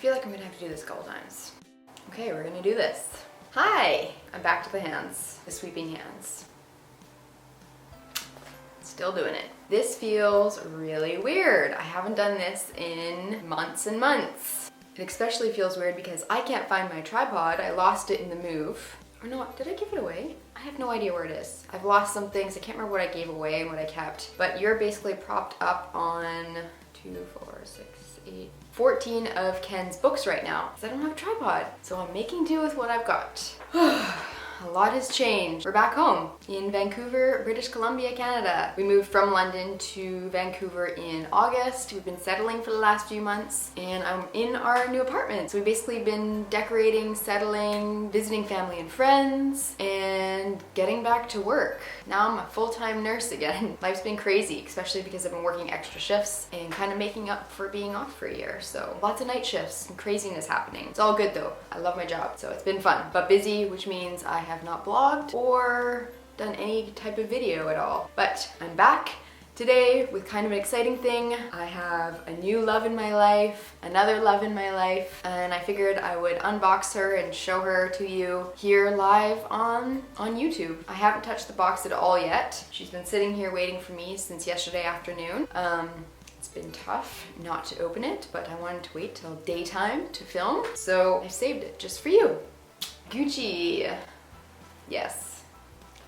feel like I'm gonna have to do this a couple times. Okay, we're gonna do this. Hi, I'm back to the hands, the sweeping hands. Still doing it. This feels really weird. I haven't done this in months and months. It especially feels weird because I can't find my tripod. I lost it in the move. Or no, did I give it away? I have no idea where it is. I've lost some things. I can't remember what I gave away and what I kept. But you're basically propped up on 2, 4, 6, 8, 14 of Ken's books right now because I don't have a tripod. So I'm making do with what I've got. A lot has changed. We're back home in Vancouver, British Columbia, Canada. We moved from London to Vancouver in August. We've been settling for the last few months and I'm in our new apartment. So we've basically been decorating, settling, visiting family and friends, and getting back to work. Now I'm a full-time nurse again. Life's been crazy, especially because I've been working extra shifts and kind of making up for being off for a year. So lots of night shifts and craziness happening. It's all good though. I love my job, so it's been fun, but busy, which means I have not blogged or done any type of video at all. But I'm back today with kind of an exciting thing. I have a new love in my life, another love in my life, and I figured I would unbox her and show her to you here live on YouTube. I haven't touched the box at all yet. She's been sitting here waiting for me since yesterday afternoon. It's been tough not to open it, but I wanted to wait till daytime to film, so I saved it just for you. Gucci. Yes,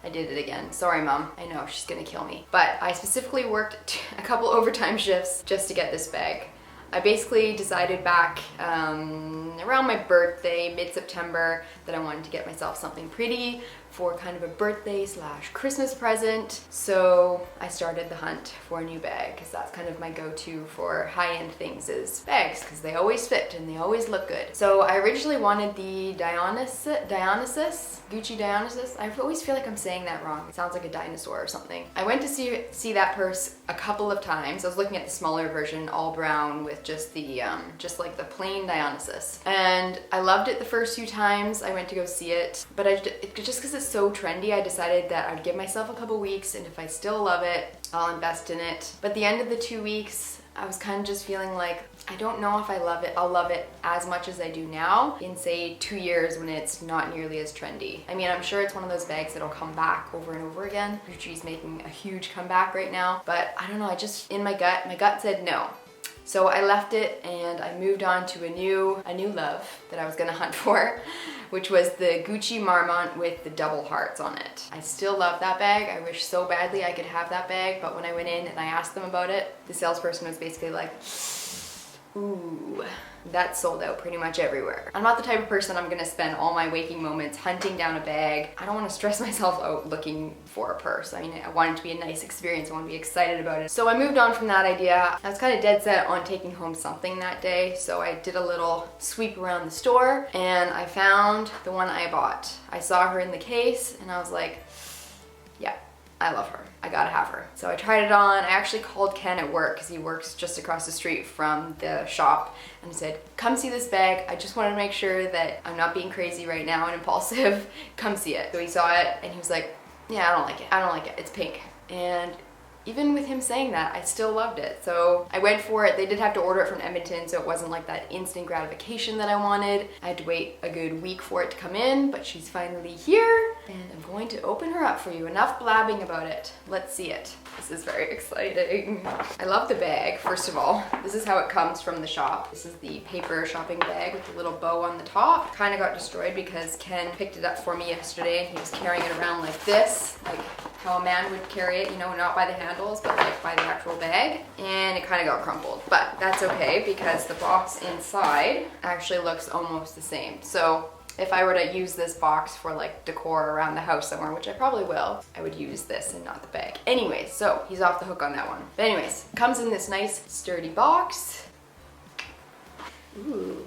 I did it again. Sorry, Mom. I know, she's gonna kill me. But I specifically worked a couple overtime shifts just to get this bag. I basically decided back around my birthday, mid-September, that I wanted to get myself something pretty for kind of a birthday / Christmas present. So I started the hunt for a new bag because that's kind of my go-to for high-end things is bags because they always fit and they always look good. So I originally wanted the Gucci Dionysus. I always feel like I'm saying that wrong. It sounds like a dinosaur or something. I went to see that purse a couple of times. I was looking at the smaller version, all brown with just the just like the plain Dionysus. And I loved it the first few times I went to go see it, but just because it's so trendy, I decided that I'd give myself a couple weeks, and if I still love it, I'll invest in it. But at the end of the 2 weeks, I was kind of just feeling like, I don't know if I love it. I'll love it as much as I do now in say 2 years when it's not nearly as trendy. I mean, I'm sure it's one of those bags that'll come back over and over again. Gucci's making a huge comeback right now, but I don't know, I just, in my gut said no. So I left it and I moved on to a new love that I was gonna hunt for, which was the Gucci Marmont with the double hearts on it. I still love that bag. I wish so badly I could have that bag, but when I went in and I asked them about it, the salesperson was basically like, ooh, that's sold out pretty much everywhere. I'm not the type of person I'm gonna spend all my waking moments hunting down a bag. I don't wanna stress myself out looking for a purse. I mean, I want it to be a nice experience. I wanna be excited about it. So I moved on from that idea. I was kind of dead set on taking home something that day. So I did a little sweep around the store and I found the one I bought. I saw her in the case and I was like, yeah, I love her. I gotta have her. So I tried it on. I actually called Ken at work because he works just across the street from the shop, and I said, come see this bag. I just wanted to make sure that I'm not being crazy right now and impulsive. Come see it. So he saw it and he was like, yeah, I don't like it. I don't like it. It's pink. And even with him saying that, I still loved it. So I went for it. They did have to order it from Edmonton, so it wasn't like that instant gratification that I wanted. I had to wait a good week for it to come in, but she's finally here and I'm going to open her up for you. Enough blabbing about it. Let's see it. This is very exciting. I love the bag, first of all. This is how it comes from the shop. This is the paper shopping bag with the little bow on the top. Kind of got destroyed because Ken picked it up for me yesterday and he was carrying it around like this, like how a man would carry it, you know, not by the handles, but like by the actual bag. And it kind of got crumpled, but that's okay because the box inside actually looks almost the same. So if I were to use this box for like decor around the house somewhere, which I probably will, I would use this and not the bag. Anyways, so he's off the hook on that one. But anyways, comes in this nice sturdy box. Ooh,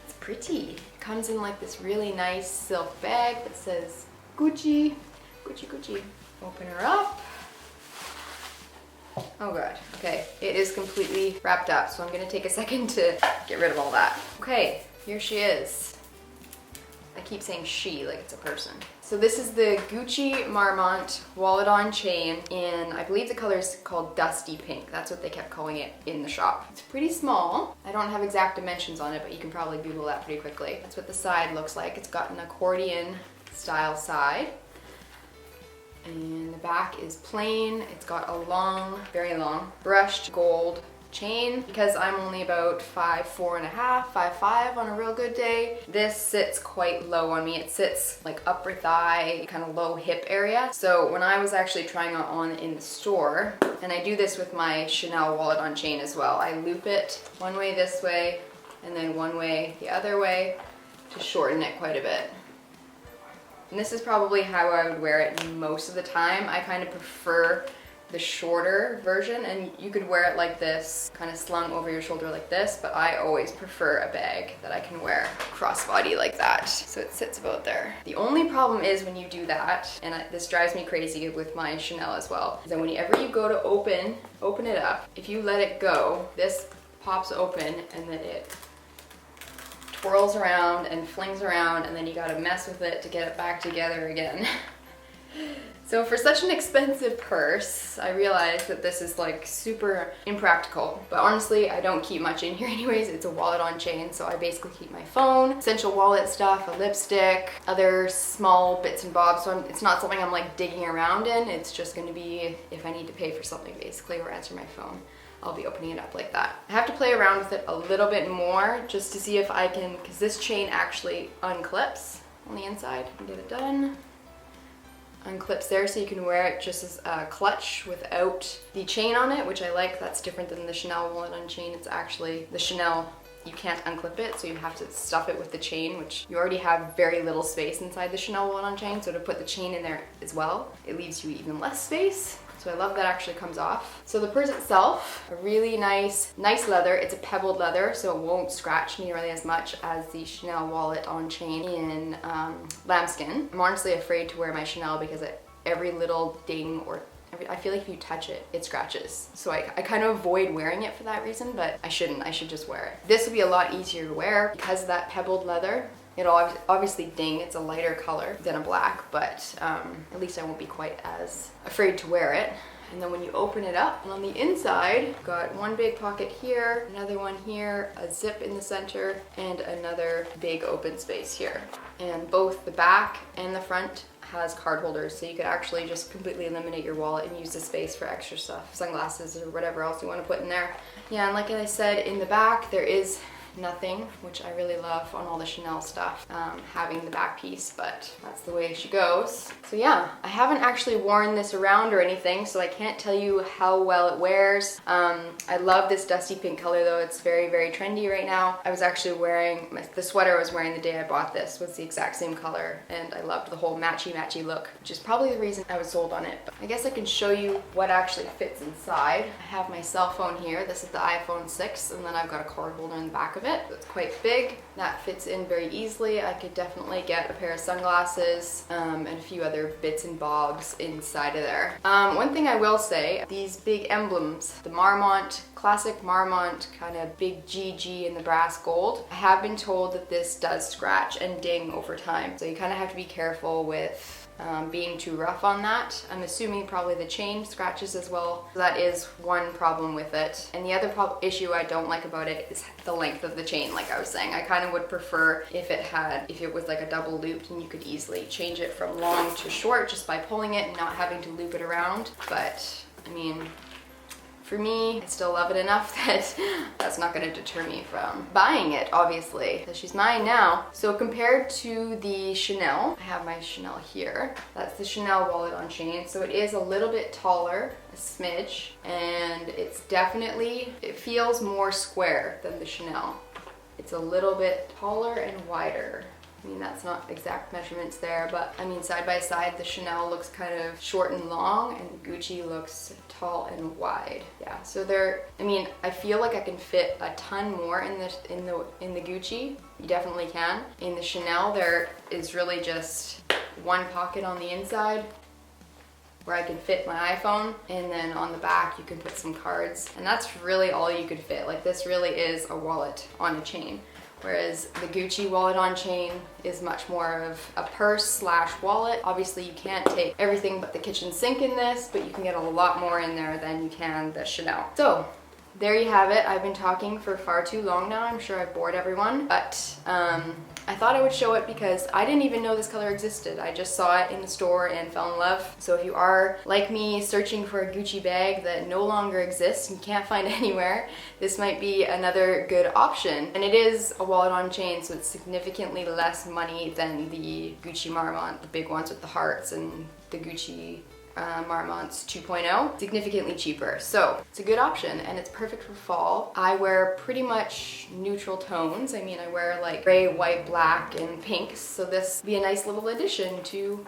it's pretty. Comes in like this really nice silk bag that says Gucci, Gucci, Gucci. Open her up. Oh god, okay, it is completely wrapped up, so I'm gonna take a second to get rid of all that. Okay, here she is. I keep saying she like it's a person. So this is the Gucci Marmont wallet on chain in, I believe the color is called Dusty Pink. That's what they kept calling it in the shop. It's pretty small. I don't have exact dimensions on it, but you can probably Google that pretty quickly. That's what the side looks like. It's got an accordion style side. And the back is plain. It's got a long, very long, brushed gold chain. Because I'm only about 5'4" and a half, 5'5" on a real good day, this sits quite low on me. It sits like upper thigh, kind of low hip area. So when I was actually trying it on in the store, and I do this with my Chanel wallet on chain as well, I loop it one way this way, and then one way the other way to shorten it quite a bit. And this is probably how I would wear it most of the time. I kind of prefer the shorter version, and you could wear it like this, kind of slung over your shoulder like this, but I always prefer a bag that I can wear crossbody like that. So it sits about there. The only problem is when you do that, and this drives me crazy with my Chanel as well, is that whenever you go to open it up, if you let it go, this pops open and then it twirls around and flings around, and then you gotta mess with it to get it back together again. So for such an expensive purse, I realized that this is like super impractical. But honestly, I don't keep much in here anyways. It's a wallet on chain, so I basically keep my phone, essential wallet stuff, a lipstick, other small bits and bobs. So it's not something I'm like digging around in. It's just gonna be if I need to pay for something basically or answer my phone, I'll be opening it up like that. I have to play around with it a little bit more just to see if I can, because this chain actually unclips on the inside. Get it done. Unclips there, so you can wear it just as a clutch without the chain on it, which I like. That's different than the Chanel wallet on chain. It's actually the Chanel, you can't unclip it, so you have to stuff it with the chain, which you already have very little space inside the Chanel wallet on chain, so to put the chain in there as well, it leaves you even less space. So I love that actually comes off. So the purse itself, a really nice leather. It's a pebbled leather, so it won't scratch nearly as much as the Chanel wallet on chain in lambskin. I'm honestly afraid to wear my Chanel because every little ding or I feel like if you touch it, it scratches. So I kind of avoid wearing it for that reason, but I shouldn't. I should just wear it. This will be a lot easier to wear because of that pebbled leather. It'll obviously ding, it's a lighter color than a black, but at least I won't be quite as afraid to wear it. And then when you open it up, and on the inside, you've got one big pocket here, another one here, a zip in the center, and another big open space here. And both the back and the front has card holders, so you could actually just completely eliminate your wallet and use the space for extra stuff, sunglasses or whatever else you want to put in there. Yeah, and like I said, in the back there is nothing, which I really love on all the Chanel stuff, having the back piece, but that's the way she goes. So yeah, I haven't actually worn this around or anything, so I can't tell you how well it wears. I love this dusty pink color though. It's very, very trendy right now. I was actually wearing, the sweater I was wearing the day I bought this was the exact same color, and I loved the whole matchy-matchy look, which is probably the reason I was sold on it. But I guess I can show you what actually fits inside. I have my cell phone here. This is the iPhone 6, and then I've got a card holder in the back of it. It's quite big. That fits in very easily. I could definitely get a pair of sunglasses and a few other bits and bobs inside of there. One thing I will say, these big emblems, the Marmont, classic Marmont kind of big GG in the brass gold, I have been told that this does scratch and ding over time. So you kind of have to be careful with being too rough on that. I'm assuming probably the chain scratches as well. So that is one problem with it. And the other issue I don't like about it is the length of the chain, like I was saying. I kind of would prefer if it was like a double looped and you could easily change it from long to short just by pulling it and not having to loop it around. But I mean, for me, I still love it enough that that's not going to deter me from buying it, obviously, because she's mine now. So compared to the Chanel, I have my Chanel here. That's the Chanel wallet on chain. So it is a little bit taller, a smidge, and it feels more square than the Chanel. It's a little bit taller and wider. I mean, that's not exact measurements there, but I mean, side by side, the Chanel looks kind of short and long, and the Gucci looks tall and wide. Yeah, so I feel like I can fit a ton more in the Gucci. You definitely can. In the Chanel, there is really just one pocket on the inside where I can fit my iPhone, and then on the back you can put some cards, and that's really all you could fit. Like, this really is a wallet on a chain. Whereas the Gucci wallet on chain is much more of a purse slash wallet. Obviously you can't take everything but the kitchen sink in this, but you can get a lot more in there than you can the Chanel. So there you have it. I've been talking for far too long now. I'm sure I've bored everyone, but I thought I would show it because I didn't even know this color existed. I just saw it in the store and fell in love. So if you are, like me, searching for a Gucci bag that no longer exists and you can't find anywhere, this might be another good option. And it is a wallet on chain, so it's significantly less money than the Gucci Marmont, the big ones with the hearts, and the Gucci Marmont's 2.0, significantly cheaper. So it's a good option and it's perfect for fall. I wear pretty much neutral tones. I mean, I wear like gray, white, black, and pinks. So this would be a nice little addition to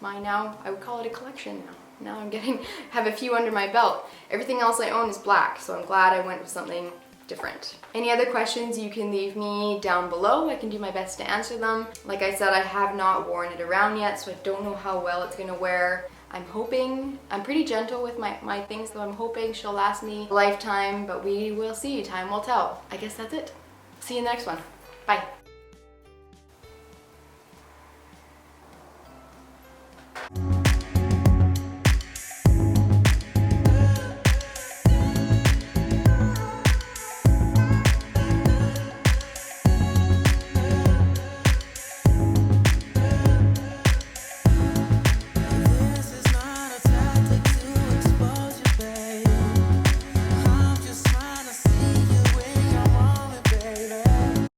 my now, I would call it a collection now. Now I'm have a few under my belt. Everything else I own is black, so I'm glad I went with something different. Any other questions you can leave me down below. I can do my best to answer them. Like I said, I have not worn it around yet, so I don't know how well it's gonna wear. I'm hoping, I'm pretty gentle with my things, so I'm hoping she'll last me a lifetime, but we will see. Time will tell. I guess that's it. See you in the next one. Bye.